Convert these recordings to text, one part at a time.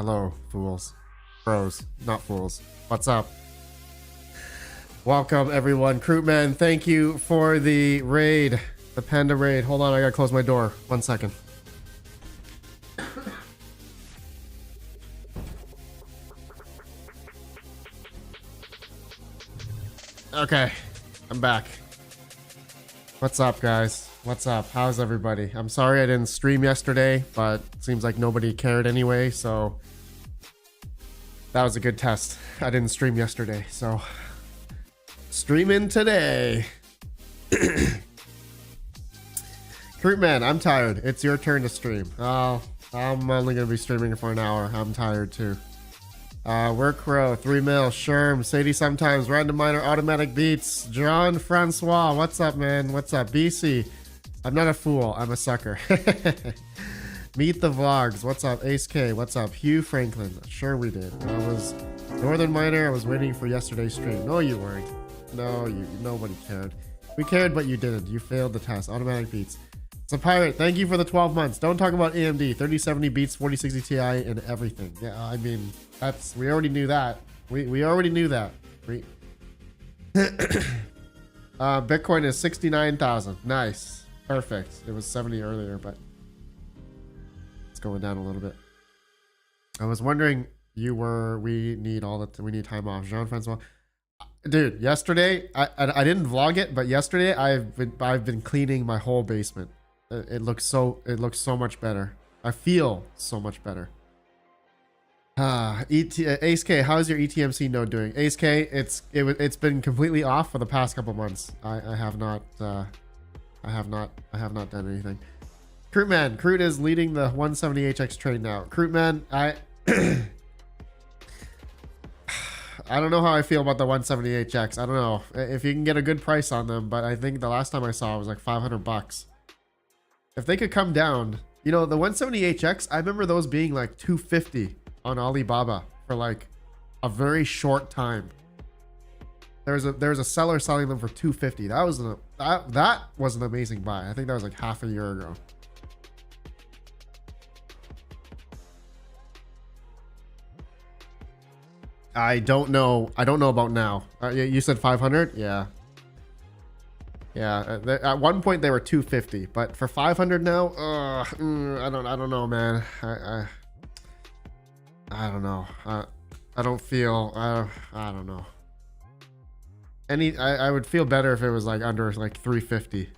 Hello, fools. Bros, not fools. What's up? Welcome, everyone. Crewman, thank you for the raid. The Panda raid. Hold on, I gotta close my door. 1 second. Okay, I'm back. What's up, guys? What's up? How's everybody? I'm sorry I didn't stream yesterday, but it seems like nobody cared anyway, so that was a good test. I didn't stream yesterday, so streaming today. Fruitman, I'm tired. It's your turn to stream. Oh, I'm only gonna be streaming for an hour. I'm tired too. Workrow, 3 mil, Sherm, Sadie sometimes, Random Miner, Automatic Beats, John Francois, what's up, man? What's up? BC, I'm not a fool, I'm a sucker. Meet the Vlogs, what's up? Ace K, what's up? Hugh Franklin, sure we did. I was Northern Miner, I was waiting for yesterday's stream. No, you weren't. No, nobody cared. We cared, but you didn't. You failed the test. Automatic Beats. It's a pirate. Thank you for the 12 months. Don't talk about AMD. 3070 beats 4060 Ti and everything. Yeah, I mean, we already knew that. We already knew that. Bitcoin is 69,000. Nice. Perfect. It was 70 earlier, but it's going down a little bit. I was wondering we need time off. Jean-Francois. Dude, yesterday I didn't vlog it, but yesterday I've been cleaning my whole basement. It looks so much better. I feel so much better. Ace K, how's your ETMC node doing? Ace K, it's been completely off for the past couple months. I have not done anything. Crewman, Crute is leading the 170HX trade now. Crewman, I don't know how I feel about the 170HX. I don't know if you can get a good price on them, but I think the last time I saw it was like 500 bucks. If they could come down, you know, the 170HX, I remember those being like 250 on Alibaba for like a very short time. There was a seller selling them for 250. That was an amazing buy. I think that was like half a year ago. I don't know about now. You said 500? Yeah. Yeah. At one point they were 250, but for 500 now, I don't know, man. I don't know. I don't feel. I don't know. I would feel better if it was like under like 350,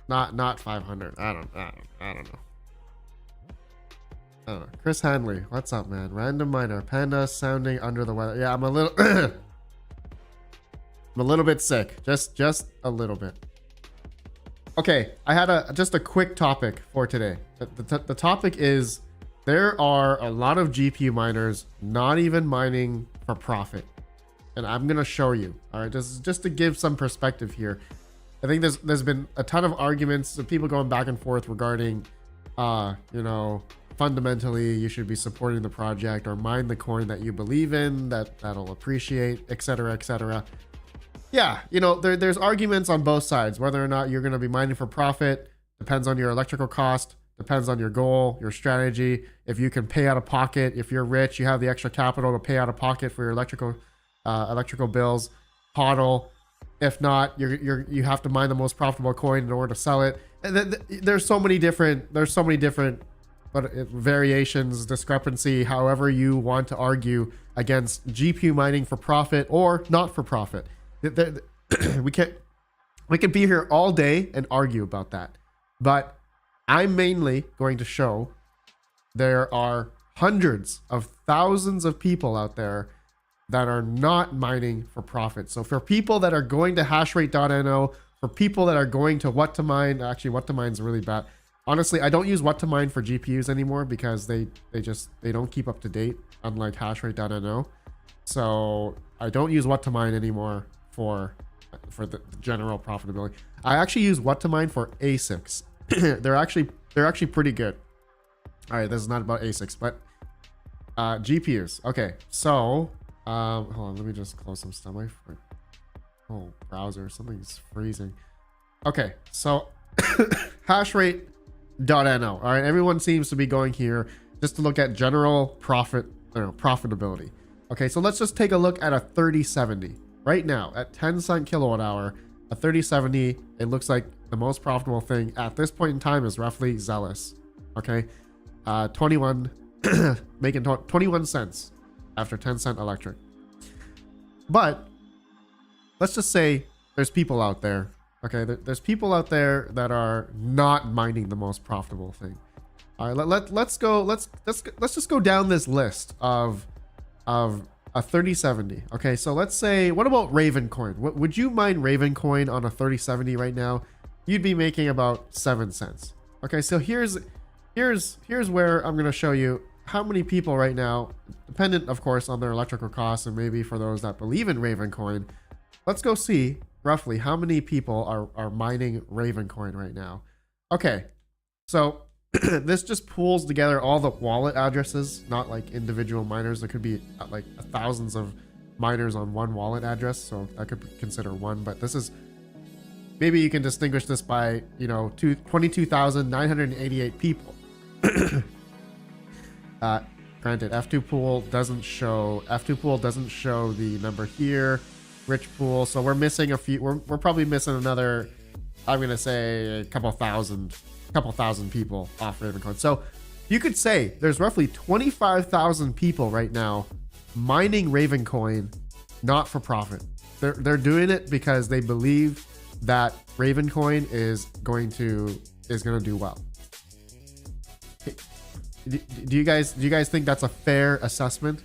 not 500. I don't know. Oh, Chris Hanley, what's up, man? Random Miner, Panda sounding under the weather. Yeah, I'm a little, I'm a little bit sick, just a little bit. Okay, I had just a quick topic for today. The topic is there are a lot of GPU miners not even mining for profit, and I'm gonna show you. All right, just to give some perspective here. I think there's been a ton of arguments of people going back and forth regarding, you know, fundamentally you should be supporting the project or mine the coin that you believe in, that'll appreciate, etc., etc. Yeah, you know, there's arguments on both sides. Whether or not you're going to be mining for profit depends on your electrical cost, depends on your goal, your strategy. If you can pay out of pocket, if you're rich, you have the extra capital to pay out of pocket for your electrical bills, hodl. If not, you have to mine the most profitable coin in order to sell it. And there's so many different variations, discrepancy, however you want to argue against GPU mining for profit or not for profit. We can be here all day and argue about that, but I'm mainly going to show there are hundreds of thousands of people out there that are not mining for profit. So for people that are going to hashrate.no, for people that are going to what to mine, actually what to mine is really bad. Honestly, I don't use what to mine for GPUs anymore because they don't keep up to date, unlike hashrate.no. So I don't use what to mine anymore for the general profitability. I actually use what to mine for ASICs. they're actually pretty good. All right, this is not about ASICs, but GPUs. Okay, so hold on, let me just close some stuff. My whole browser, something's freezing. Okay, so hashrate.no. All right, everyone seems to be going here just to look at general profit profitability. Okay, so let's just take a look at a 3070 right now at 10 cent kilowatt hour. A 3070, it looks like the most profitable thing at this point in time is roughly Zealous. Okay, 21 making 21 cents after 10 cent electric. But let's just say there's people out there. Okay, there's people out there that are not mining the most profitable thing. All right, let's just go down this list of a 3070. Okay, so let's say, what about Ravencoin? Would you mine Ravencoin on a 3070 right now? You'd be making about 7 cents. Okay, so here's where I'm going to show you how many people right now, dependent of course on their electrical costs, and maybe for those that believe in Ravencoin, let's go see roughly how many people are mining Ravencoin right now. Okay, so this just pulls together all the wallet addresses, not like individual miners. There could be like thousands of miners on one wallet address, so that could be considered one. But this is, maybe you can distinguish this by, 22,988 people. Granted, F2 pool doesn't show the number here. Rich pool, so we're missing a few. We're probably missing another, I'm gonna say, a couple thousand people off Ravencoin. So you could say there's roughly 25,000 people right now mining Ravencoin, not for profit. They're doing it because they believe that Ravencoin is going to do well. Do you guys think that's a fair assessment?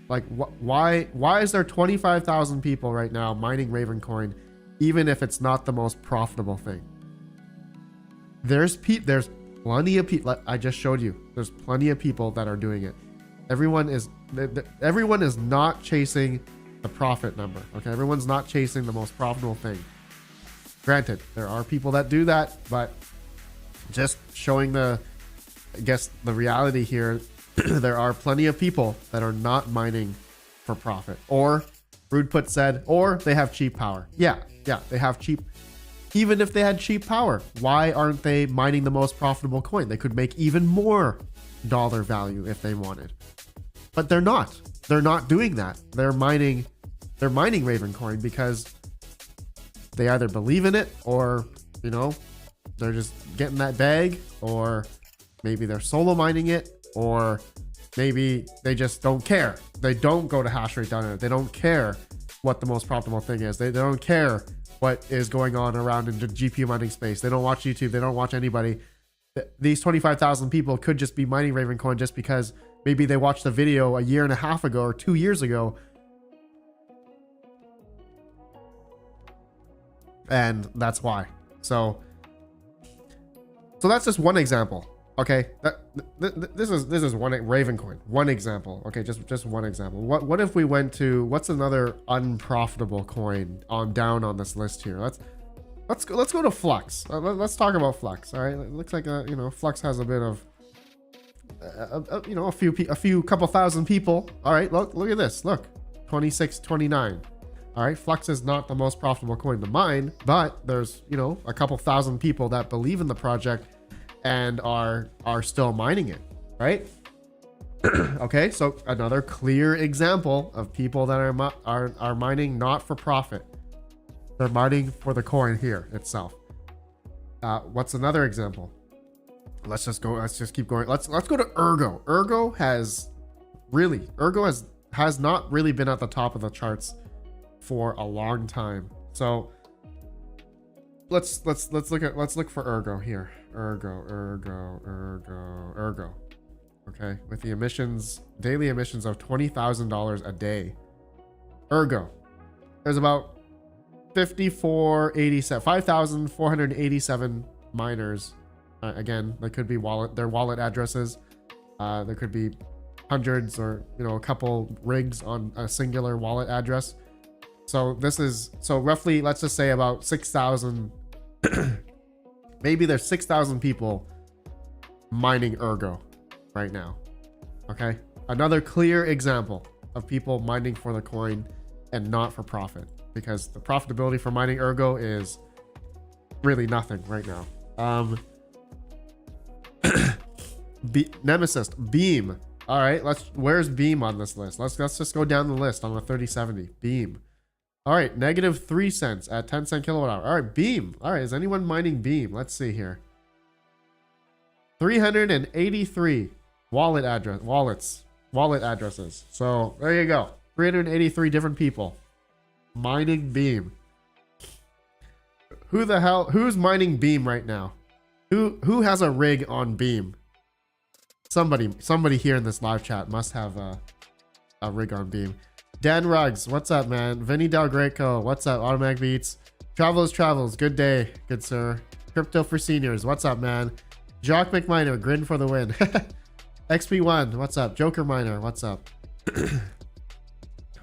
Like, why is there 25,000 people right now mining Ravencoin, even if it's not the most profitable thing? There's plenty of people. I just showed you. There's plenty of people that are doing it. Everyone is not chasing the profit number. Okay, everyone's not chasing the most profitable thing. Granted, there are people that do that, but just showing the reality here. There are plenty of people that are not mining for profit, or Rude said, or they have cheap power. Yeah, they have cheap. Even if they had cheap power, why aren't they mining the most profitable coin? They could make even more dollar value if they wanted, but they're not. They're not doing that. They're mining Ravencoin because they either believe in it, or they're just getting that bag, or maybe they're solo mining it, or maybe they just don't care. They don't go to hash rate down. They don't care what the most profitable thing is. They don't care what is going on around in the GPU mining space. They don't watch YouTube. They don't watch anybody. These 25,000 people could just be mining Ravencoin just because maybe they watched the video a year and a half ago or 2 years ago. And that's why. So that's just one example. Okay, this is one Ravencoin, one example. Okay, just one example. What if we went to, what's another unprofitable coin down on this list here? Let's go to Flux. Let's talk about Flux. All right, it looks like Flux has a bit of a few couple thousand people. All right, look at this. Look, 2629. All right, Flux is not the most profitable coin to mine, but there's a couple thousand people that believe in the project and are still mining it, right? Okay, so another clear example of people that are mining not for profit. They're mining for the coin here itself. What's another example? Let's just keep going. Let's go to Ergo. Ergo has not really been at the top of the charts for a long time. So let's look for Ergo here. Ergo. Okay, with the daily emissions of $20,000 a day. Ergo, there's about 5,487 miners. Again, they could be their wallet addresses. There could be hundreds or a couple rigs on a singular wallet address. So roughly, let's just say about 6,000. Maybe there's 6,000 people mining Ergo right now. Okay, another clear example of people mining for the coin and not for profit, because the profitability for mining Ergo is really nothing right now. Nemesis Beam All right, where's Beam on this list? Let's just go down the list on the 3070. Beam. All right, negative 3 cents at 10 cent kilowatt hour. All right, Beam. All right, is anyone mining Beam? Let's see here. 383 wallet addresses. So there you go. 383 different people mining Beam. Who's mining Beam right now? Who has a rig on Beam? Somebody here in this live chat must have a rig on Beam. Dan Ruggs, what's up, man? Vinny Del Greco, what's up? Automatic Beats. Travels, good day, good sir. Crypto for Seniors, what's up, man? Jock McMiner, grin for the win. XP1, what's up? Joker Miner, what's up?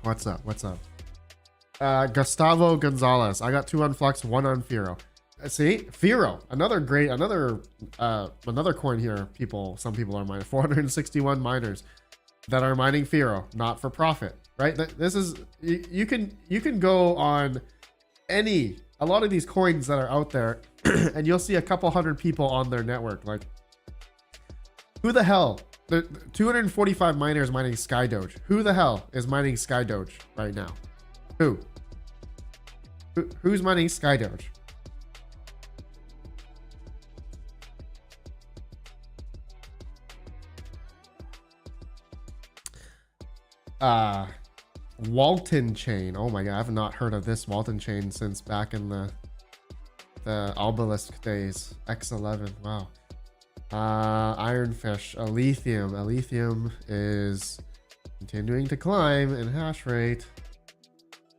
What's up? Gustavo Gonzalez, I got 2 on Flux, 1 on Firo. See, Firo, another coin here. Some people are mining. 461 miners that are mining Firo, not for profit, right? This is you can go on a lot of these coins that are out there, and you'll see a couple hundred people on their network. Like, who the hell? The 245 miners mining Sky Doge. Who the hell is mining Sky Doge right now? Who's mining Sky Doge? Walton chain. Oh my god, I've not heard of this Walton chain since back in the Obelisk days. X11. Wow. Ironfish, Aletheum. Aletheum is continuing to climb in hash rate.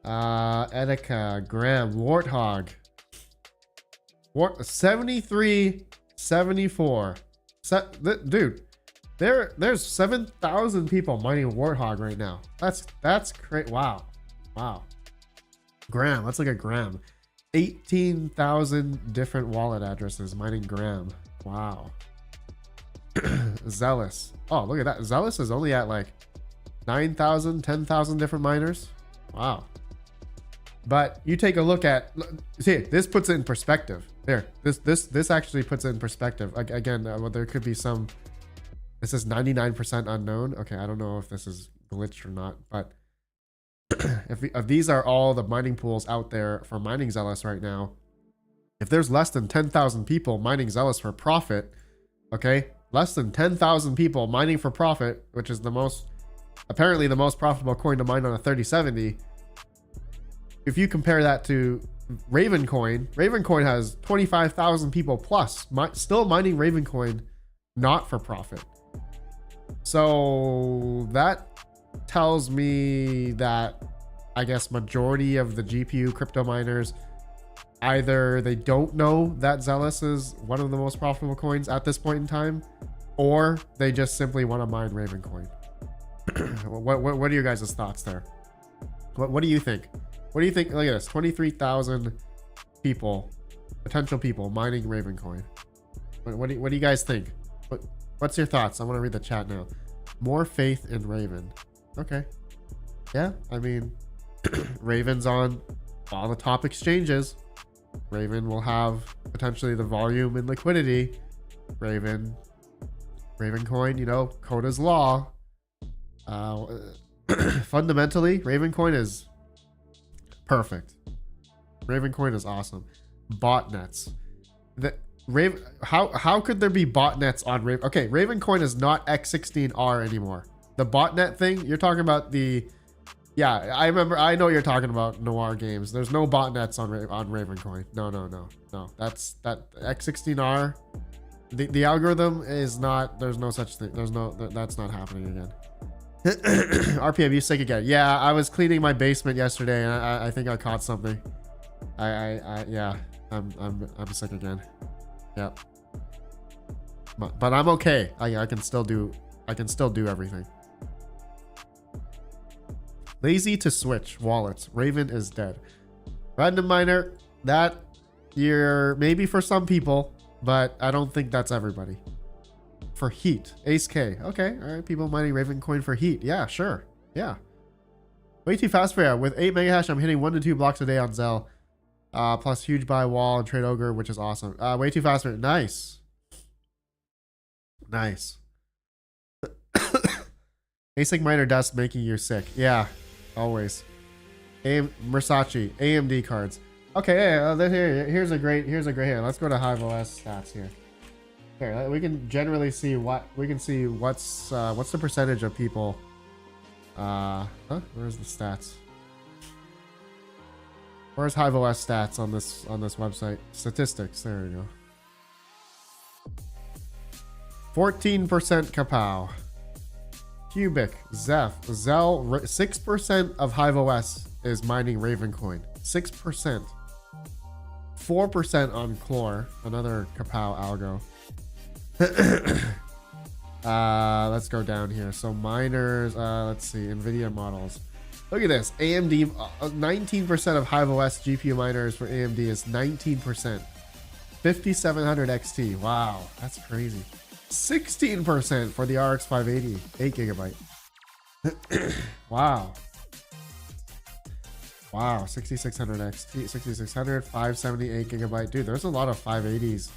Etika, Graham, Warthog. 73, 74. Dude, there's 7,000 people mining Warthog right now. That's great. Wow. Graham, let's look at Graham. 18,000 different wallet addresses mining Graham. Wow. Zealous. Oh, look at that. Zealous is only at like 9,000, 10,000 different miners. Wow. But you take a look at, see, this puts it in perspective. There, this actually puts it in perspective. Again, there could be some. This is 99% unknown. Okay, I don't know if this is glitched or not, but if these are all the mining pools out there for mining Zealous right now, if there's less than 10,000 people mining Zealous for profit, okay, less than 10,000 people mining for profit, which is apparently the most profitable coin to mine on a 3070. If you compare that to Ravencoin has 25,000 people plus still mining Ravencoin, not for profit. So that tells me that, I guess, majority of the GPU crypto miners, either they don't know that Zealous is one of the most profitable coins at this point in time, or they just simply want to mine Ravencoin. What are your guys' thoughts there? What do you think? What do you think? Look at this, 23,000 people, potential people mining Ravencoin. What do you guys think? What's your thoughts? I want to read the chat now. More faith in Raven. Okay. Yeah, I mean, Raven's on all the top exchanges. Raven will have potentially the volume and liquidity. Ravencoin, Coda's law. Fundamentally, Ravencoin is perfect. Ravencoin is awesome. Botnets. How could there be botnets on Raven? Okay, Ravencoin is not X16R anymore. The botnet thing, you're talking about yeah, I know you're talking about Noir Games. There's no botnets on Ravencoin. No. That X16R, the algorithm is not, there's no such thing. That's not happening again. RPM, you sick again? Yeah, I was cleaning my basement yesterday and I think I caught something. Yeah, I'm sick again. Yep. But I'm okay. I can still do everything. Lazy to switch wallets. Raven is dead. Random miner, that you're maybe for some people, but I don't think that's everybody. For heat, Ace K. Okay, all right. People mining Ravencoin for heat. Yeah, sure. Yeah. Way too fast for you. With 8 mega hash, I'm hitting 1 to 2 blocks a day on Zell. Plus huge buy wall and trade ogre, which is awesome. Way too fast for you. Nice. ASIC miner dust making you sick. Yeah, always. Versace AMD cards. Okay, here's a great here. Let's go to HiveOS stats here. Here, we can generally see what's the percentage of people. Where's the stats? Where's HiveOS stats on this website? Statistics. There we go. 14% Kapow. Cubic, Zeph, Zell, 6% of HiveOS is mining Ravencoin. 6%. 4% on Chlor, another Kapow algo. Let's go down here. So miners, let's see, NVIDIA models. Look at this. AMD, 19% of HiveOS GPU miners for AMD is 19%. 5700 XT. Wow, that's crazy. 16% for the RX 580, 8 GB. Wow. Wow, 6600 XT, 6600, 578 GB. Dude, there's a lot of 580s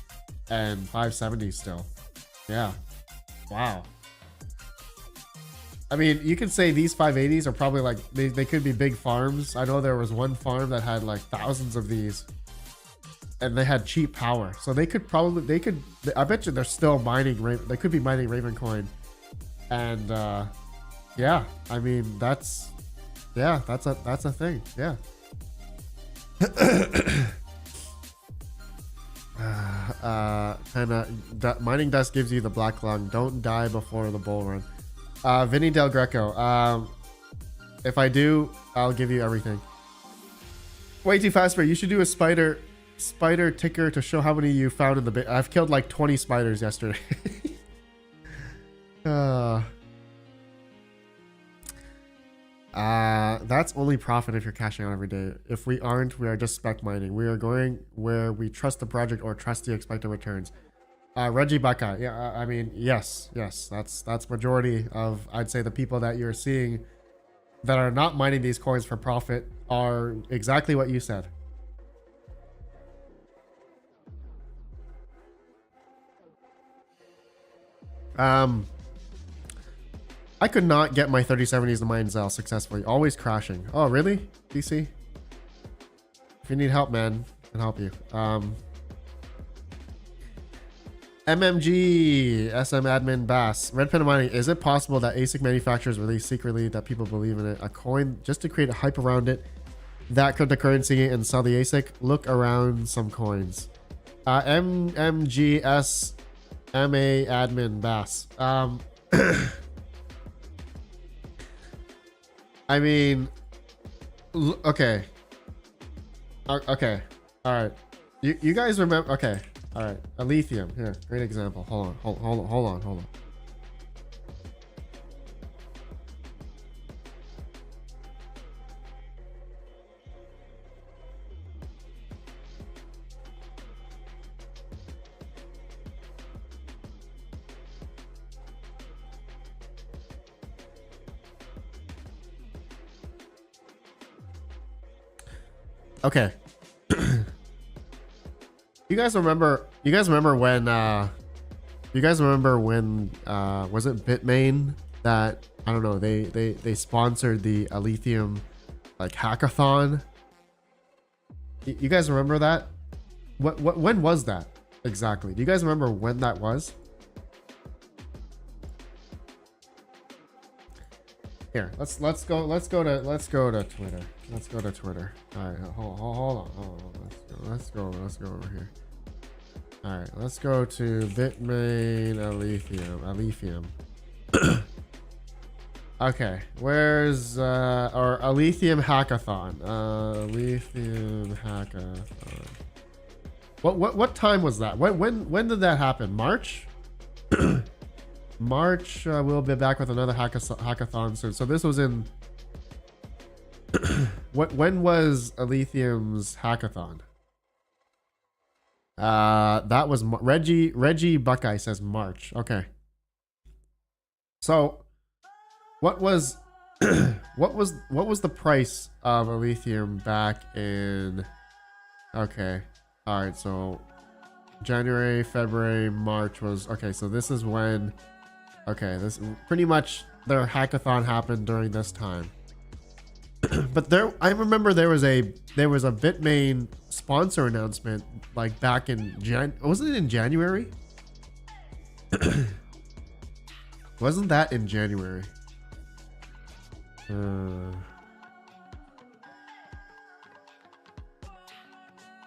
and 570s still. Yeah. Wow. I mean, you could say these 580s are probably like, they could be big farms. I know there was one farm that had like thousands of these. And they had cheap power, so I bet you they're still mining. They could be mining Ravencoin, and yeah, I mean that's a thing. Yeah. Mining dust gives you the black lung. Don't die before the bull run. Vinny Del Greco. If I do, I'll give you everything. Way too fast, but you should do a spider ticker to show how many you found in the bit. I've killed like 20 spiders yesterday. That's only profit if you're cashing out every day. If we aren't, we are just spec mining. We are going where we trust the project or trust the expected returns. Reggie Buckeye. Yeah, I mean, yes. That's majority of, I'd say, the people that you're seeing that are not mining these coins for profit are exactly what you said. I could not get my 3070s to mine Zell successfully. Always crashing. Oh, really? DC? If you need help, man, I can help you. MMG, SM admin Bass. RedPandaMining. Is it possible that ASIC manufacturers release secretly that people believe in it? A coin just to create a hype around it, that cryptocurrency, and sell the ASIC? Look around some coins. MMGS MA admin Bass. I mean, okay. Okay. All right. You guys remember? Okay. All right. A lithium here. Great example. Hold on. Okay. You guys remember when was it Bitmain that, I don't know, they sponsored the Lithium like hackathon? You guys remember that? When was that exactly? Do you guys remember when that was? Here, let's go to Twitter. Let's go to Twitter. All right, hold on. Let's go over here. All right, let's go to Bitmain Lithium. Okay, where's or a Lithium hackathon? Lithium hackathon. What time was that? When did that happen? March? March. We'll be back with another hackathon soon. So this was in when was Lithium's hackathon? That was Reggie Buckeye says March. Okay. So what was what was the price of Lithium back in, okay, all right, so January, February, March was, okay, so this is when Okay, this pretty much their hackathon happened during this time. But I remember there was a Bitmain sponsor announcement like back in wasn't it in January? Wasn't that in January?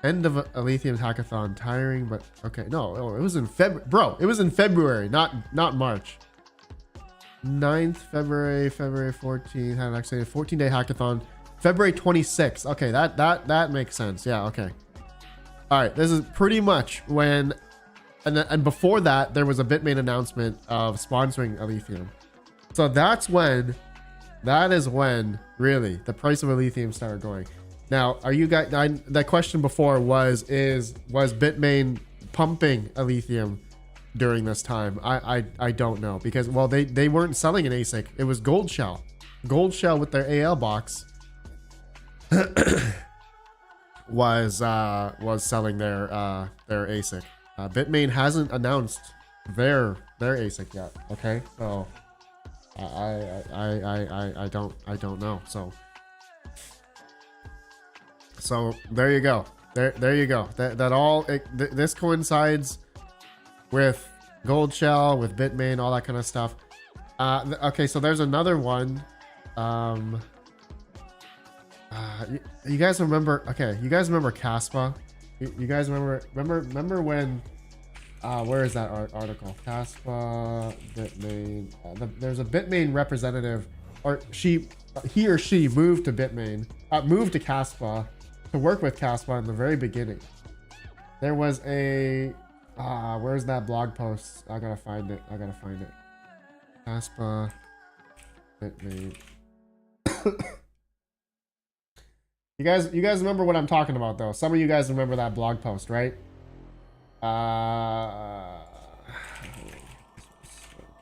End of a lithium hackathon, tiring, but okay. No, it was in February, bro. It was in February, not March. 9th February 14th, had actually a 14-day hackathon. February 26th. Okay, that makes sense. Yeah, okay. All right, this is pretty much when, and before that, there was a Bitmain announcement of sponsoring Lithium. So that is when really the price of Lithium started going. Now, are you guys? That question before was Bitmain pumping Lithium during this time? I don't know, because well they weren't selling an ASIC. It was Gold Shell with their AL box was selling their ASIC. Bitmain hasn't announced their ASIC yet. Okay, so I don't know. So there you go. There you go. This coincides with Gold Shell, with Bitmain, all that kind of stuff. Okay, so there's another one. You guys remember? Okay, you guys remember Caspa? You guys remember when? Where is that article? Caspa, Bitmain. There's a Bitmain representative, or he or she moved to Bitmain, moved to Caspa to work with Caspa in the very beginning. There was a where's that blog post? I gotta find it. Caspa, Bitmain. You guys remember what I'm talking about, though. Some of you guys remember that blog post, right?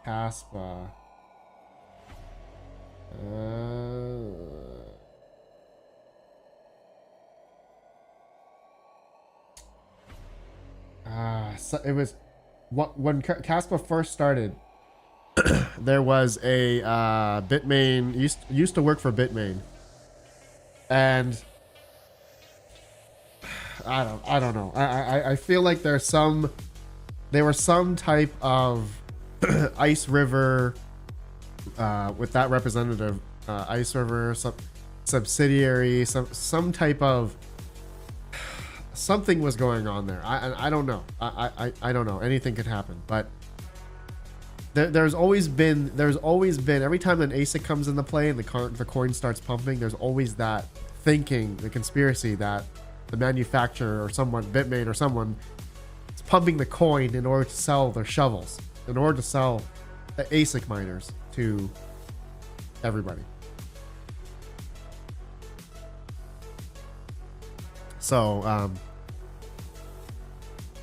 Caspa. So it was when Caspa first started. There was a Bitmain used to work for Bitmain, and I don't know. I feel like there was some type of Ice River with that representative, Ice River subsidiary, some type of something was going on there. I don't know. I don't know. Anything could happen, but there's always been every time an ASIC comes into play and the coin starts pumping, there's always that thinking, the conspiracy that the manufacturer or someone, Bitmain or someone, is pumping the coin in order to sell their shovels, in order to sell the ASIC miners to everybody. So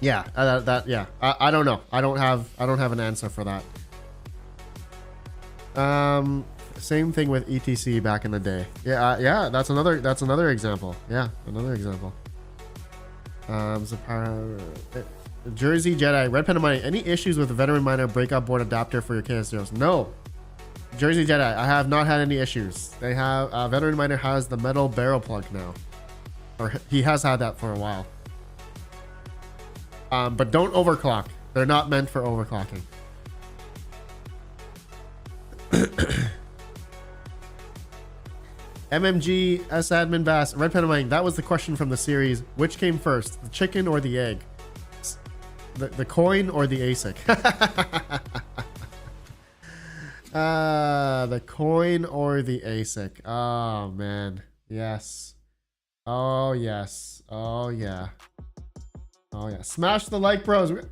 yeah, I don't know. I don't have an answer for that. Same thing with ETC back in the day. Yeah, that's another example. Yeah, another example. Jersey Jedi, RedPandaMining, any issues with the veteran miner breakout board adapter for your KS0s? No. Jersey Jedi, I have not had any issues. They have veteran miner has the metal barrel plug now, or he has had that for a while. But don't overclock. They're not meant for overclocking. MMG S admin Bass, RedPandaMining, that was the question from the series. Which came first, the chicken or the egg? The coin or the ASIC? The coin or the ASIC? Oh man, yes. Oh yes. Oh yeah. Oh yeah. Smash the like, bros. We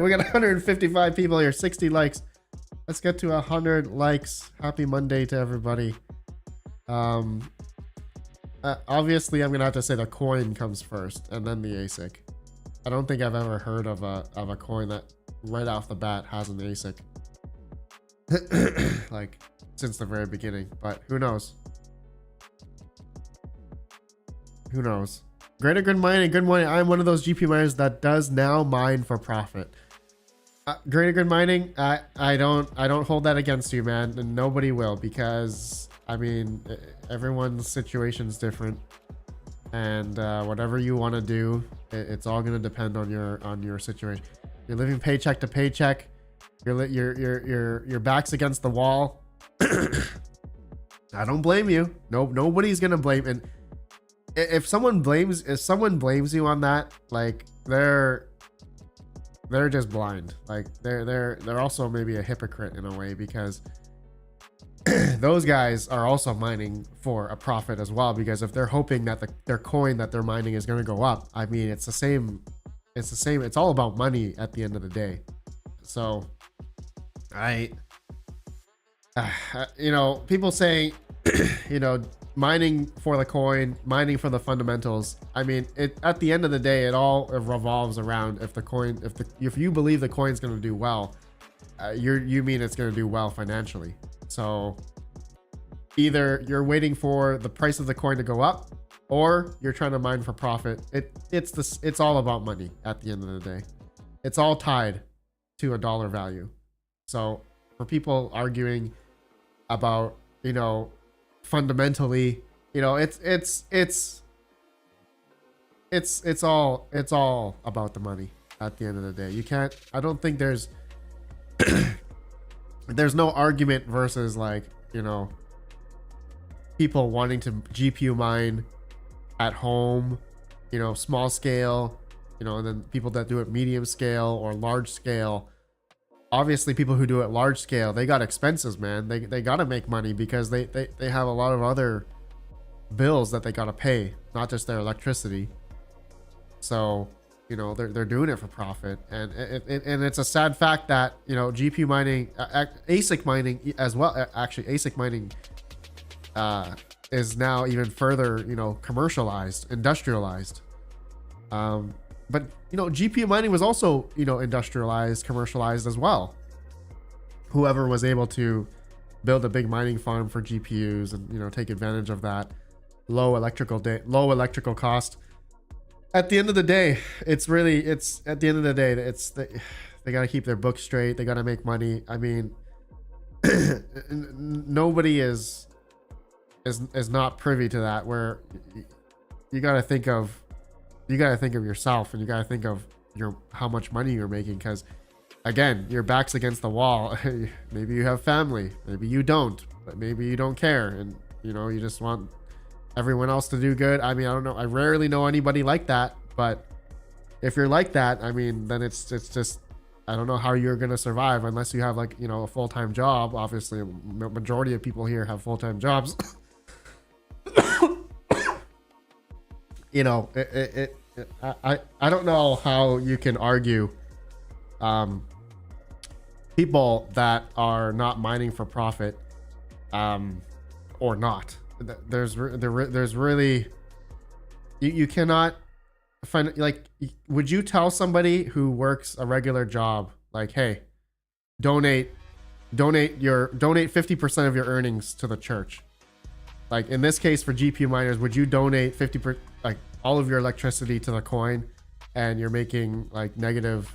got 155 people here, 60 likes. Let's get to 100 likes. Happy Monday to everybody. Obviously I'm gonna have to say the coin comes first and then the ASIC. I don't think I've ever heard of a coin that right off the bat has an ASIC. Like since the very beginning, but who knows? Who knows? Greater Good Mining, good morning. I'm one of those GP miners that does now mine for profit. Greater good mining. I don't hold that against you, man, and nobody will, because I mean everyone's situation's different, and whatever you want to do, it's all gonna depend on your situation. You're living paycheck to paycheck. Your back's against the wall. I don't blame you. Nobody's gonna blame. And if someone blames you on that, like they're just blind. Like they're also maybe a hypocrite in a way, because those guys are also mining for a profit as well, because if they're hoping that their coin that they're mining is going to go up, I mean, it's the same. It's all about money at the end of the day. So you know, people saying, you know, mining for the coin, mining for the fundamentals. I mean, at the end of the day, it all revolves around if you believe the coin's going to do well, you mean it's going to do well financially. So either you're waiting for the price of the coin to go up, or you're trying to mine for profit. It's all about money at the end of the day. It's all tied to a dollar value. So for people arguing about, you know, fundamentally, you know, it's all about the money at the end of the day. You can't, I don't think there's there's no argument versus, like, you know, people wanting to GPU mine at home, you know, small scale, you know, and then people that do it medium scale or large scale. Obviously people who do it large scale, they got expenses, man. They got to make money, because they have a lot of other bills that they got to pay, not just their electricity. So, you know, they're doing it for profit. And it's a sad fact that, you know, GPU mining, ASIC mining as well, actually ASIC mining is now even further, you know, commercialized, industrialized. But, you know, GPU mining was also, you know, industrialized, commercialized as well. Whoever was able to build a big mining farm for GPUs and, you know, take advantage of that low electrical cost. At the end of the day, they got to keep their books straight. They got to make money. I mean, nobody is not privy to that, where you got to think of yourself, and you got to think of how much money you're making, because again, your back's against the wall. Maybe you have family, maybe you don't, but maybe you don't care, and, you know, you just want everyone else to do good. I mean, I don't know, I rarely know anybody like that, but if you're like that, I mean, then it's just, I don't know how you're gonna survive unless you have, like, you know, a full-time job. Obviously a majority of people here have full-time jobs. You know, I don't know how you can argue people that are not mining for profit or not. There's really, you cannot find, like, would you tell somebody who works a regular job, like, hey, donate 50% of your earnings to the church? Like in this case for GPU miners, would you donate 50%, like all of your electricity to the coin, and you're making like negative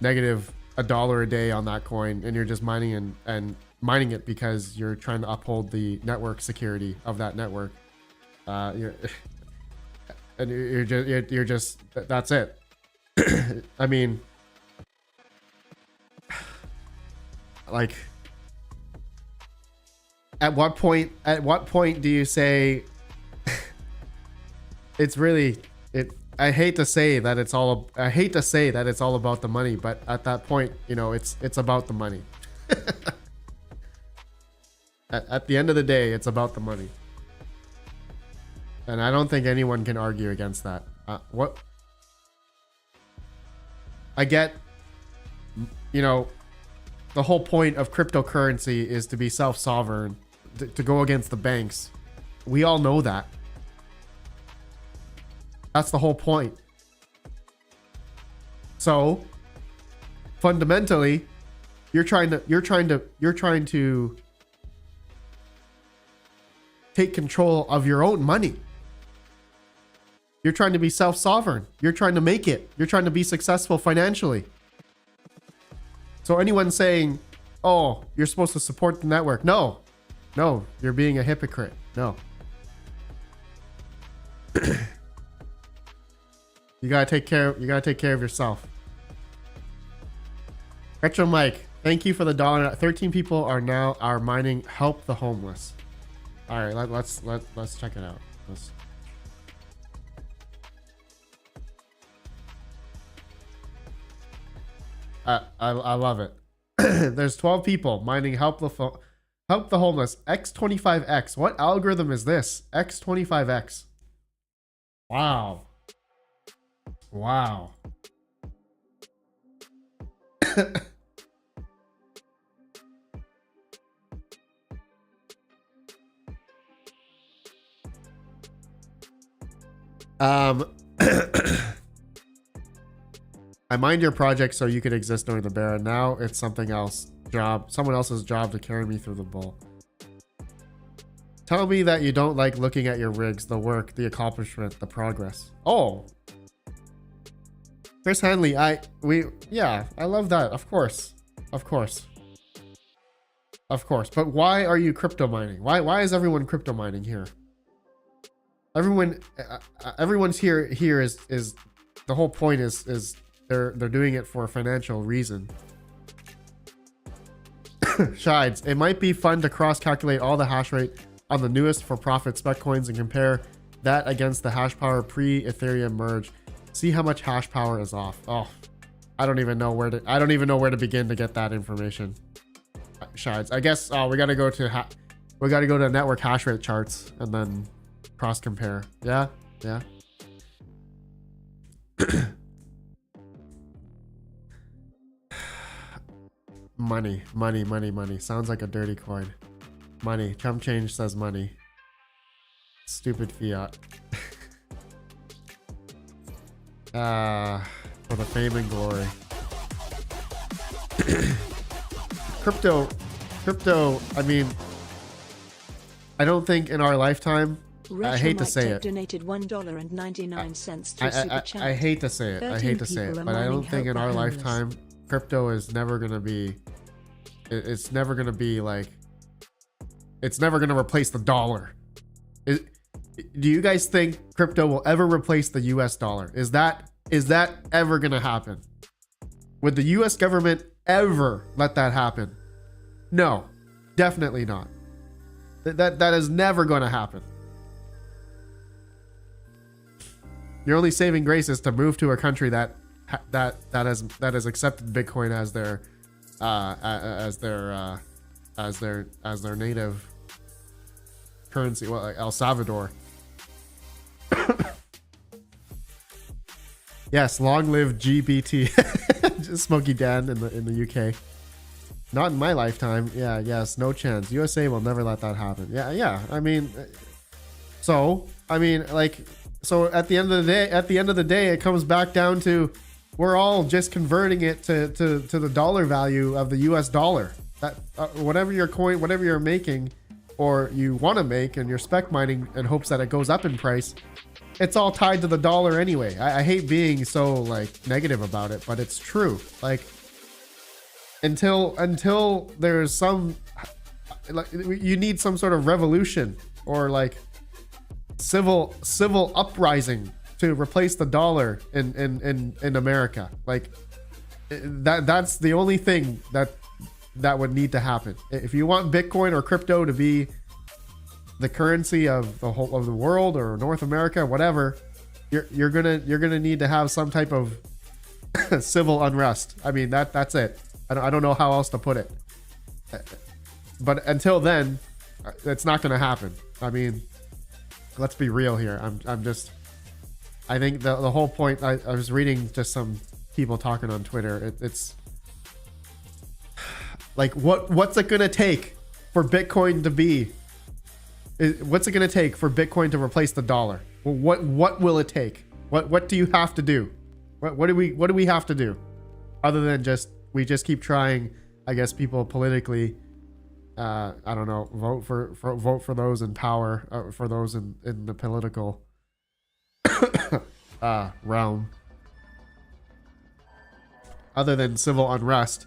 $1 a day on that coin, and you're just mining and mining it because you're trying to uphold the network security of that network? You're just that's it. I mean, like, at what point do you say it's really it? I hate to say that it's all about the money, but at that point, you know, it's about the money. At the end of the day, it's about the money, and I don't think anyone can argue against that. What I get, you know, the whole point of cryptocurrency is to be self-sovereign, to go against the banks. We all know that. That's the whole point. So fundamentally, you're trying to take control of your own money. You're trying to be self-sovereign. You're trying to make it. You're trying to be successful financially. So anyone saying, oh, you're supposed to support the network. No, you're being a hypocrite. No. You gotta take care of yourself. Retro Mike, thank you for the $1. 13 people are mining help the homeless. All right, let's check it out. I love it. There's 12 people mining help the homeless. X25X. What algorithm is this? X25X. Wow. Wow. I mined your project so you could exist during the bear, and now it's someone else's job to carry me through the bull. Tell me that you don't like looking at your rigs, the work, the accomplishment, the progress. Oh, Chris Hanley, I love that. Of course. But why are you crypto mining? Why is everyone crypto mining here? Everyone's here is the whole point is they're doing it for a financial reason. Shides, it might be fun to cross calculate all the hash rate on the newest for profit spec coins and compare that against the hash power pre-Ethereum merge. See how much hash power is off. Oh, I don't even know where to begin to get that information. Shides, I guess we got to go to network hash rate charts and then cross compare. Yeah. Money. Sounds like a dirty coin. Money. Chump change says money. Stupid fiat. For the fame and glory. Crypto, I mean, I don't think in our lifetime, I hate to say it. Donated $1.99 through Super Chat. I hate to say it, but I don't think in our lifetime, crypto is never going to be, it's never going to be like, it's never going to replace the dollar. Do you guys think crypto will ever replace the US dollar? Is that ever going to happen? Would the US government ever let that happen? No, definitely not. That is never going to happen. Your only saving grace is to move to a country that has accepted Bitcoin as their native currency. Well, like El Salvador. Yes, long live GBT. Just Smokey Dan in the UK. Not in my lifetime. Yeah, yes, no chance. USA will never let that happen. Yeah. I mean, so at the end of the day, it comes back down to we're all just converting it to the dollar value of the US dollar. That whatever your coin, whatever you're making, or you want to make, and you're spec mining in hopes that it goes up in price, it's all tied to the dollar anyway. I hate being so like negative about it, but it's true. Like until there's some, like, you need some sort of revolution or like civil uprising to replace the dollar in America. Like that's the only thing that would need to happen. If you want Bitcoin or crypto to be the currency of the whole of the world or North America, whatever, you're gonna need to have some type of civil unrest. I mean, that's it. I don't know how else to put it. But until then, it's not gonna happen. I mean, let's be real here. I think the whole point, I was reading just some people talking on Twitter. It's like, what's it gonna take for Bitcoin to be? What's it gonna take for Bitcoin to replace the dollar? Well, what will it take? What do you have to do? What do we have to do? Other than we just keep trying, I guess, people politically, I don't know, vote for those in power, for those in the political realm. Other than civil unrest,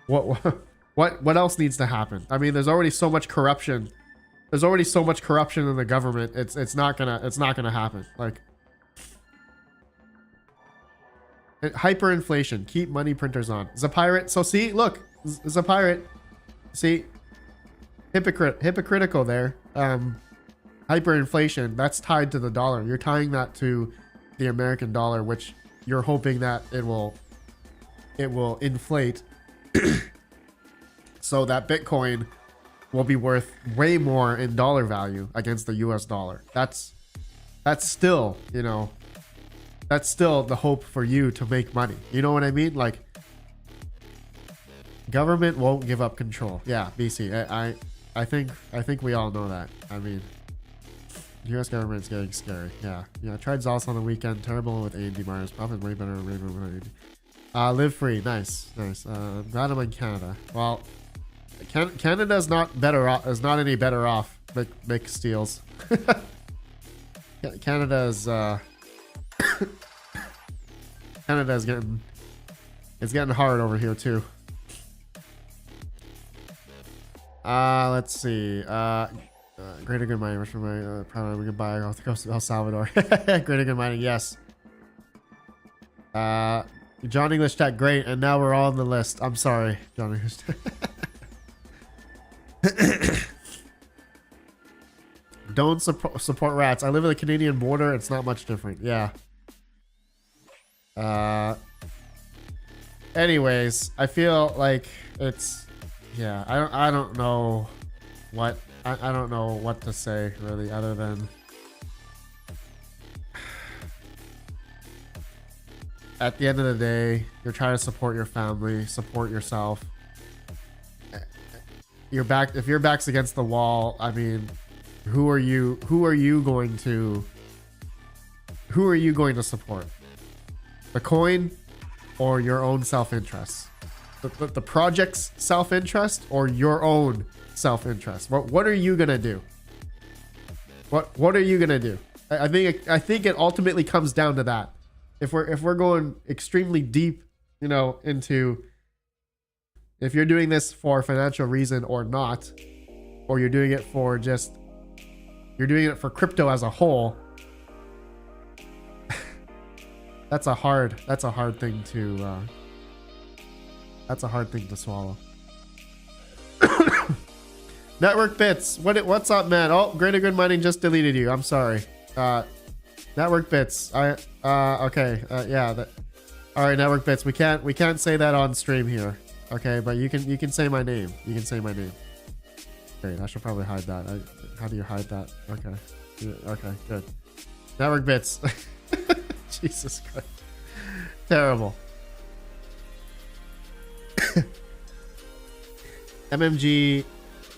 What else needs to happen? I mean, there's already so much corruption. There's already so much corruption in the government. It's not gonna happen. Like, hyperinflation. Keep money printers on. Zapirate. So see, look, Zapirate. See, hypocritical there. Hyperinflation. That's tied to the dollar. You're tying that to the American dollar, which you're hoping that it will inflate, so that Bitcoin will be worth way more in dollar value against the US dollar. That's still, you know, that's still the hope for you to make money. You know what I mean? Like, government won't give up control. Yeah, BC. I think we all know that. I mean, US government's getting scary. Yeah. Tried Zos on the weekend. Terrible with A&D miners. Profit way better. Live free. Nice. Glad I'm in Canada. Well, Canada's not better off. Is not any better off. Big steals. Canada's Canada's getting hard over here too. Let's see. Greater good mining. For my probably we can buy off the coast of El Salvador. Greater good mining. Yes. John English Tech, great, and now we're all on the list. I'm sorry, John English Tech. Don't support rats. I live at the Canadian border. It's not much different. Yeah. Anyways, I feel like it's, yeah. I don't know what I don't know what to say really, other than at the end of the day, you're trying to support your family, support yourself. If your back's against the wall, I mean, who are you going to support? The coin or your own self-interest? The project's self-interest or your own self-interest? What are you gonna do? What are you gonna do? I think it ultimately comes down to that. If we're going extremely deep, you know, into if you're doing this for financial reason or not, or you're doing it for crypto as a whole, that's a hard thing to swallow. Network Bits, what's up, man? Oh, Greater Good Mining just deleted you. I'm sorry. Network Bits. Okay. Yeah. All right, Network Bits. We can't say that on stream here. Okay, but you can say my name. You can say my name. Great. I should probably hide that. How do you hide that? Okay. Okay. Good. Network Bits. Jesus Christ. Terrible. MMG,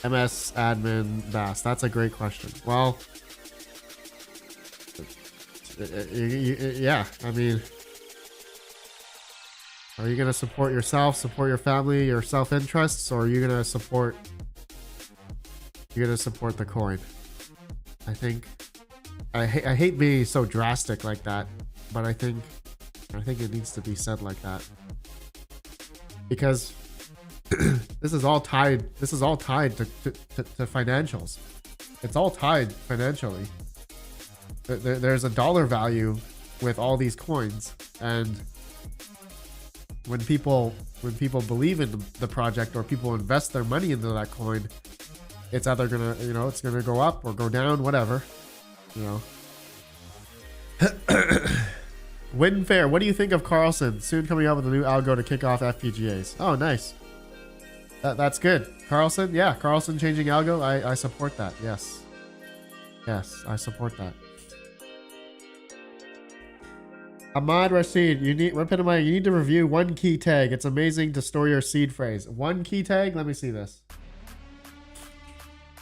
MS admin, Bass. That's a great question. Well, yeah, I mean, are you going to support yourself, support your family, your self-interests, or are you going to support the coin? I think I hate being so drastic like that, but I think it needs to be said like that, because this is all tied to financials. It's all tied financially. There's a dollar value with all these coins, and when people believe in the project or people invest their money into that coin, it's either gonna, you know, it's gonna go up or go down, whatever, you know. Winfair, what do you think of Carlson soon coming out with a new algo to kick off FPGAs? Oh, nice. That's good. Carlson, yeah, Carlson changing algo. I support that. Yes, I support that. Ahmad Rashid, you need RedPandaMining. You need to review one key tag. It's amazing to store your seed phrase. One key tag. Let me see this.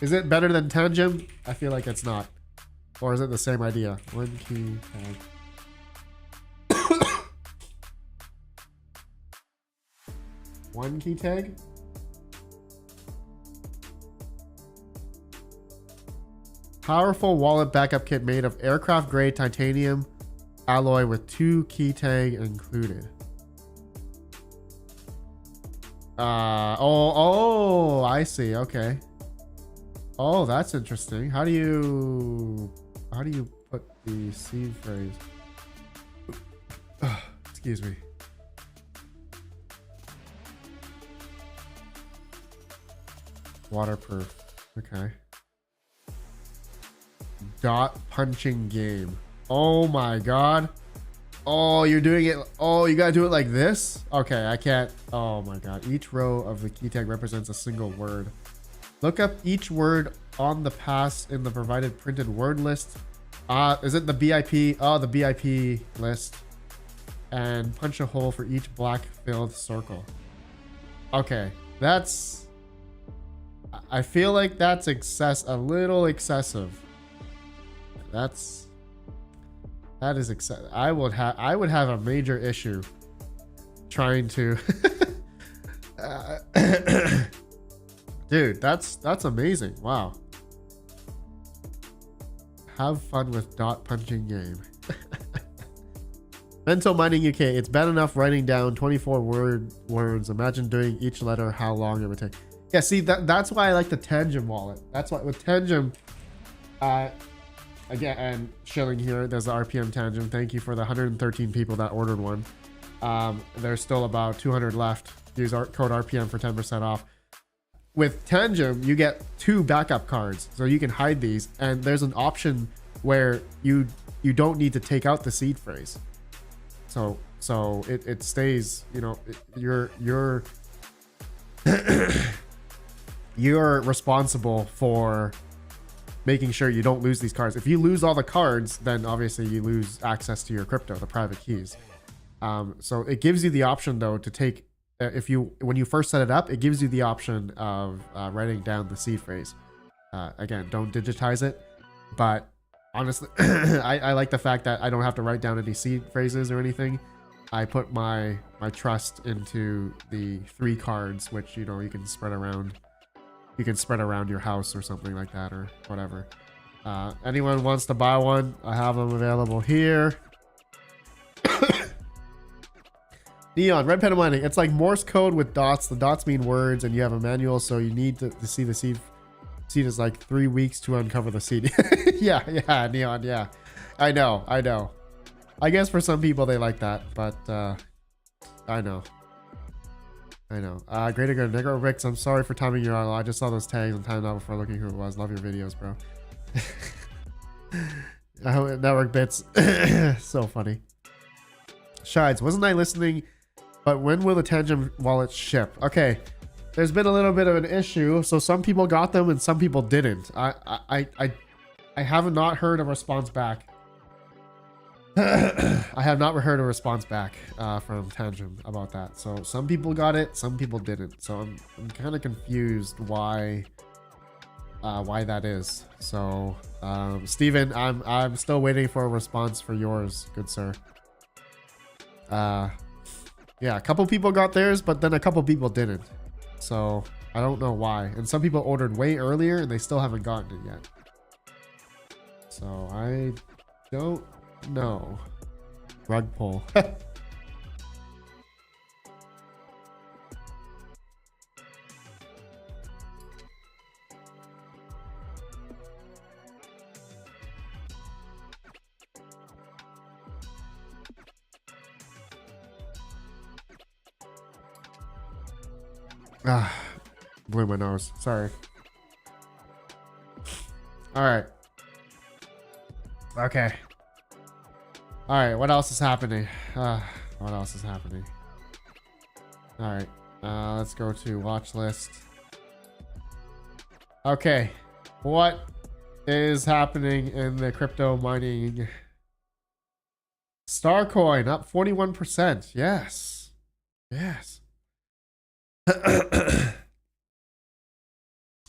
Is it better than Tangent? I feel like it's not. Or is it the same idea? One key tag. One key tag. Powerful wallet backup kit made of aircraft grade titanium alloy with 2 key tag included. Oh, I see. Okay. Oh, that's interesting. How do you put the seed phrase? Excuse me. Waterproof. Okay. Dot punching game. Oh my god. Oh, you're doing it. Oh, you gotta do it like this? Okay, I can't. Oh my god. Each row of the key tag represents a single word. Look up each word on the pass in the provided printed word list. Is it the BIP? Oh, the BIP list. And punch a hole for each black filled circle. Okay, that's... I feel like that's a little excessive. That is excessive. I would have a major issue trying to... Dude, that's amazing. Wow. Have fun with dot punching game. Mental Mining UK. It's bad enough writing down 24 words. Imagine doing each letter, how long it would take. Yeah, see, that's why I like the Tangem wallet. That's why with Tangem, again, and shilling here, there's the RPM Tangem. Thank you for the 113 people that ordered one. There's still about 200 left. Use our code RPM for 10% off. With Tangem, you get 2 backup cards, so you can hide these, and there's an option where you don't need to take out the seed phrase. So it stays, you know, you're responsible for making sure you don't lose these cards. If you lose all the cards, then obviously you lose access to your crypto, the private keys. So it gives you the option though to take, when you first set it up, it gives you the option of writing down the seed phrase. Again, don't digitize it, but honestly, I like the fact that I don't have to write down any seed phrases or anything. I put my trust into the 3 cards, which, you know, you can spread around. You can spread around your house or something like that, or whatever. Anyone wants to buy one, I have them available here. Neon, RedPandaMining. It's like Morse code with dots. The dots mean words, and you have a manual, so you need to see the seed. Seed is like 3 weeks to uncover the seed. yeah, Neon, yeah. I know. I guess for some people they like that, but I know. Greater good. Negro Ricks, I'm sorry for timing you out. I just saw those tags and timed out before looking who it was. Love your videos, bro. I hope network bits. So funny. Shides, wasn't I listening? But when will the Tangem wallet ship? Okay, there's been a little bit of an issue. So some people got them and some people didn't. I have not heard a response back. I have not heard a response back from Tangem about that. So some people got it, some people didn't. So I'm kind of confused why that is. So Steven, I'm still waiting for a response for yours, good sir. Yeah, a couple people got theirs, but then a couple people didn't. So I don't know why. And some people ordered way earlier and they still haven't gotten it yet. So I don't know. Rug pull. Blew my nose. Sorry. All right. Okay. All right. What else is happening? What else is happening? All right. Let's go to watch list. Okay. What is happening in the crypto mining? Starcoin up 41%. Yes. Yes.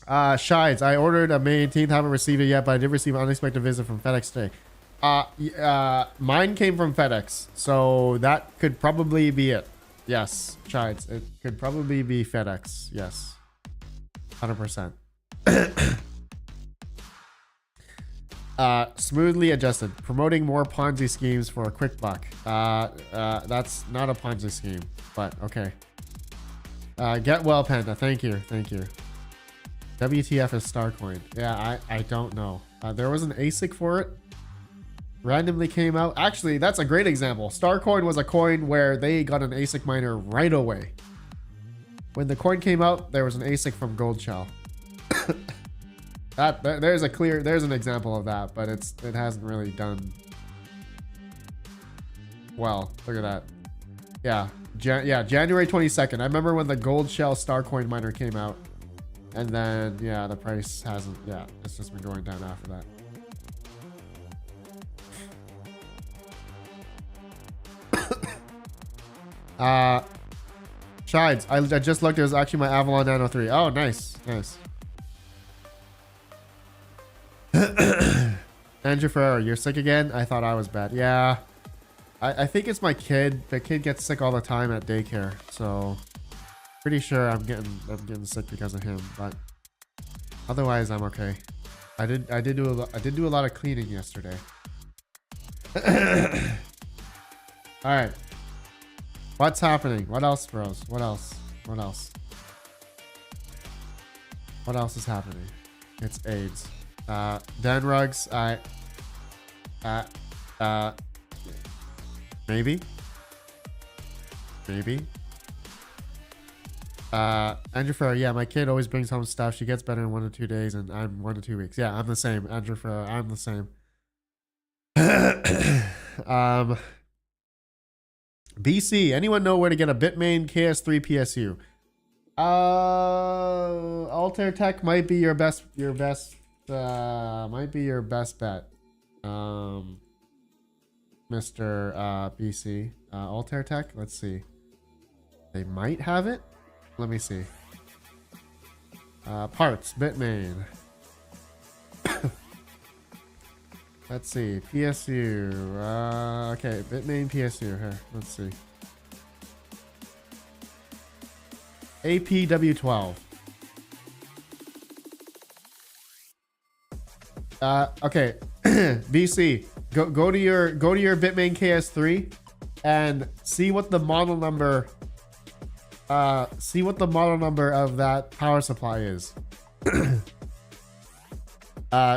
Shides, I ordered a May 18th, haven't received it yet, but I did receive an unexpected visit from FedEx today. Mine came from FedEx, so that could probably be it. Yes, Shides, it could probably be FedEx. Yes, 100%. Smoothly adjusted, promoting more Ponzi schemes for a quick buck. That's not a Ponzi scheme, but okay. Get well, Panda. Thank you. Thank you. WTF is Starcoin. Yeah, I don't know. There was an ASIC for it. Randomly came out. Actually, that's a great example. Starcoin was a coin where they got an ASIC miner right away. When the coin came out, there was an ASIC from Gold Shell. There's an example of that, but it hasn't really done well. Look at that. Yeah, January 22nd. I remember when the Gold Shell Starcoin miner came out, and then yeah, the price hasn't. Yeah, it's just been going down after that. Shides, I just looked. It was actually my Avalon Nano 3. Oh, nice, nice. Andrew Ferrero, you're sick again? I thought I was bad. Yeah, I think it's my kid. The kid gets sick all the time at daycare, so pretty sure I'm getting sick because of him. But otherwise, I'm okay. I did do a lot of cleaning yesterday. All right. What's happening? What else, bros? What else? What else? What else is happening? It's AIDS. Dan Ruggs, maybe. Andrew Ferrer, yeah, my kid always brings home stuff. She gets better in 1 to 2 days, and I'm 1 to 2 weeks. Yeah, I'm the same. Andrew Ferrer, I'm the same. BC, anyone know where to get a Bitmain KS3 PSU? Altair Tech might be your best bet. Mr. BC. Altair Tech, let's see. They might have it. Let me see. Parts, Bitmain. Let's see, PSU. Okay, Bitmain PSU here. Let's see. APW12. Okay, BC. Go to your Bitmain KS3 and see what the model number. See what the model number of that power supply is.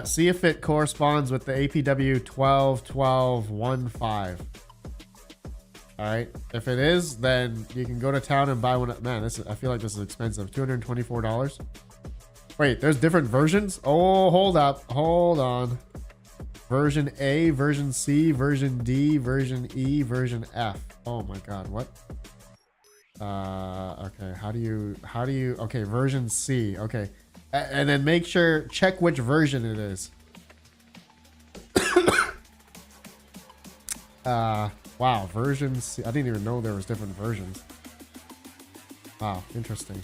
See if it corresponds with the APW 121215. All right. If it is, then you can go to town and buy one. Man, I feel like this is expensive. $224. Wait, there's different versions? Oh, hold up. Hold on. Version A, version C, version D, version E, version F. Oh my God, what? Okay, how do you, okay, version C, okay. And then make sure, check which version it is. Wow, version C. I didn't even know there was different versions. Wow, interesting.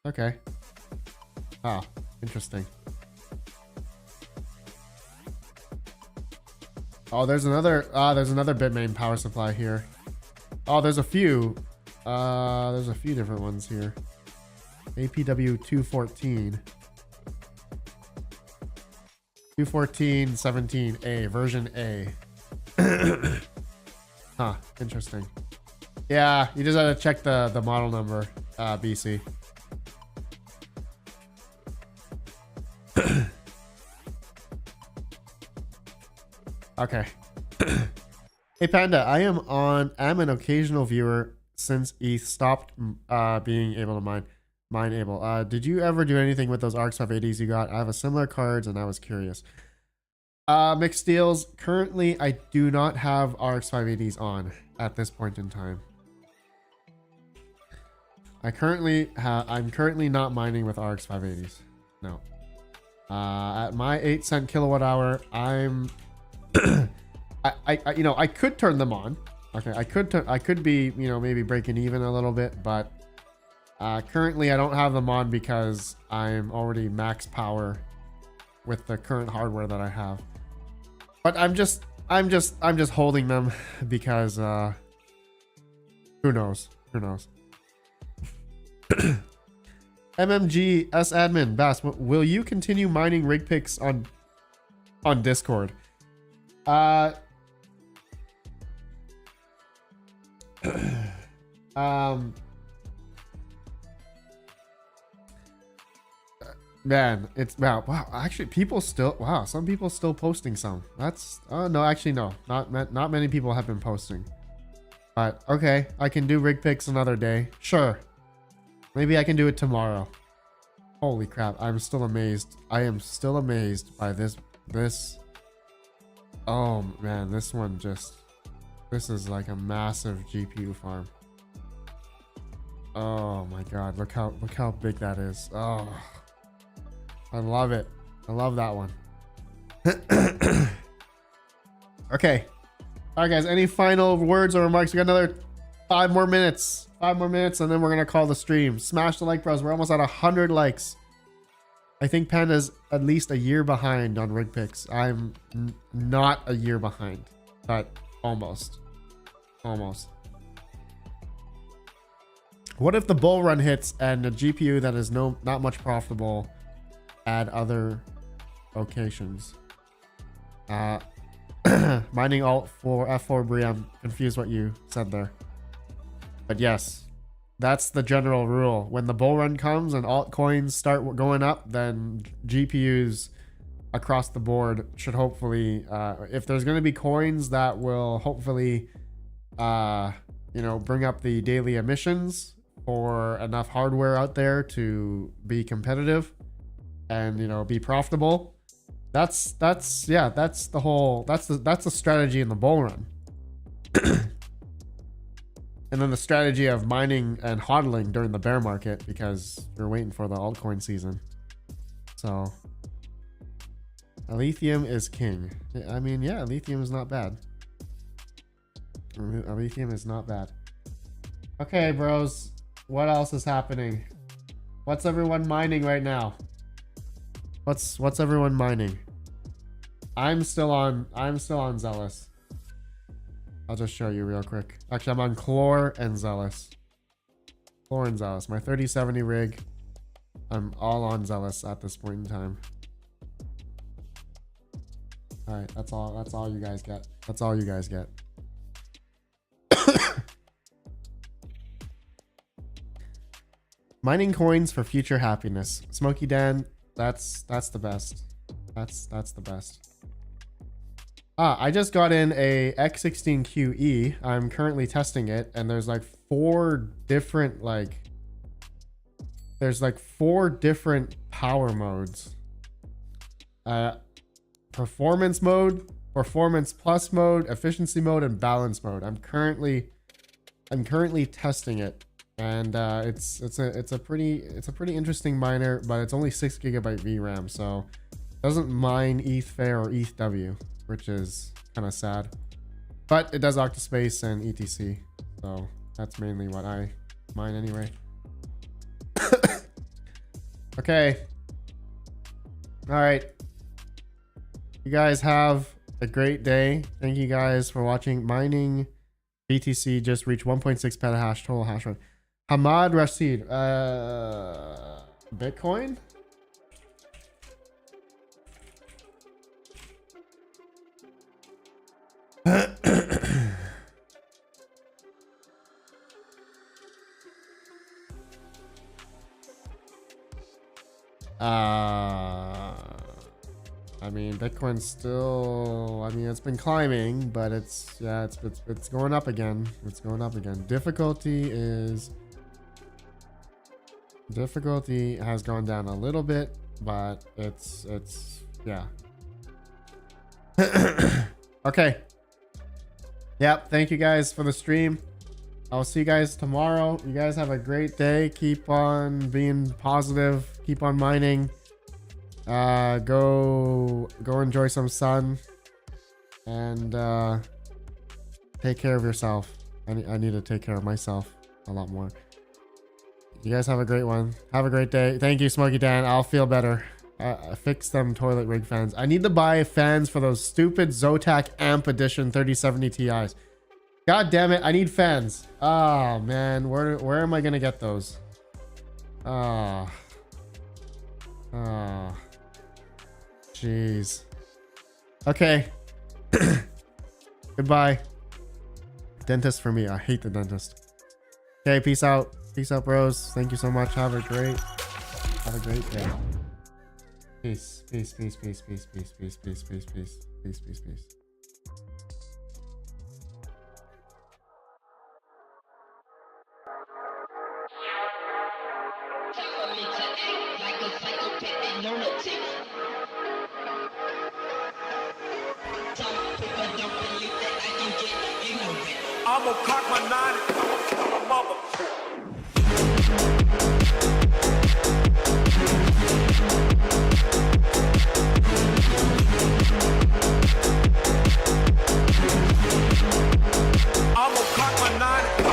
Okay. Wow, interesting. Oh, there's another Bitmain power supply here. Oh, there's a few. There's a few different ones here. APW 214. 214.17A, version A. Huh, interesting. Yeah, you just gotta check the model number, BC. Okay. Hey Panda, I'm an occasional viewer since ETH stopped being able to mine able. Did you ever do anything with those RX 580s you got? I have a similar cards and I was curious. Mixed deals. Currently, I do not have RX 580s on at this point in time. I'm currently not mining with RX 580s. No. At my 8-cent kilowatt hour, I'm I could turn them on. Okay, I could be, maybe breaking even a little bit, but currently I don't have them on because I'm already max power with the current hardware that I have. But I'm just holding them because who knows? MMG S admin Bass, will you continue mining rig picks on Discord? Man, it's wow. Actually, people still some people still posting some. That's no, actually no, not many people have been posting. But okay, I can do rig picks another day. Sure, maybe I can do it tomorrow. Holy crap! I'm still amazed. I am still amazed by this. Oh man, this is like a massive GPU farm. Oh my god, look how big that is. Oh, I love it. I love that one. Okay. All right, guys. Any final words or remarks? We got another 5 more minutes. 5 more minutes, and then we're gonna call the stream. Smash the like, bros. We're almost at 100 likes. I think Panda's at least a year behind on rig picks. I'm not a year behind, but almost. What if the bull run hits and a GPU that is not much profitable add other locations? Mining alt for F4 Brie. I'm confused what you said there, but yes, that's the general rule. When the bull run comes and altcoins start going up, then GPUs across the board should hopefully, if there's going to be coins that will hopefully, bring up the daily emissions for enough hardware out there to be competitive and, be profitable. That's the strategy in the bull run. And then the strategy of mining and hodling during the bear market, because you're waiting for the altcoin season. So Lithium is king. I mean, yeah, Lithium is not bad. Lithium is not bad. Okay, bros. What else is happening? What's everyone mining right now? What's everyone mining? I'm still on Zealous. I'll just show you real quick. Actually, I'm on Chlor and Zealous. Chlor and Zealous. My 3070 rig. I'm all on Zealous at this point in time. All right, that's all you guys get. That's all you guys get. Mining coins for future happiness. Smokey Dan, that's the best. That's the best. I just got in a X16QE. I'm currently testing it, and there's like 4 different power modes. Performance mode, performance plus mode, efficiency mode, and balance mode. I'm currently testing it, and it's a pretty interesting miner, but it's only 6 GB VRAM, so it doesn't mine ETH Fair or ETH W, which is kind of sad, but it does Octaspace and ETC, so that's mainly what I mine anyway. Okay, all right, you guys have a great day. Thank you guys for watching. Mining BTC just reached 1.6 petahash total hash rate. Hamad Rashid, Bitcoin. I mean, Bitcoin's still, I mean, it's been climbing, but it's going up again. It's going up again. Difficulty has gone down a little bit, but it's yeah. Okay. Yep. Thank you guys for the stream. I'll see you guys tomorrow. You guys have a great day. Keep on being positive. Keep on mining. Go enjoy some sun, and take care of yourself. I need to take care of myself a lot more. You guys have a great one. Have a great day. Thank you, Smokey Dan. I'll feel better. Fix them toilet rig fans. I need to buy fans for those stupid Zotac Amp Edition 3070 Ti's. God damn it, I need fans. Oh man, where am I gonna get those? Jeez. Okay. Goodbye. Dentist for me. I hate the dentist. Okay, peace out. Peace out, bros. Thank you so much. Have a great day. Peace, peace, peace, peace, peace, peace, peace, peace, peace, peace, peace, peace, peace. I'ma cock my 90, mother. I'ma cock my 90.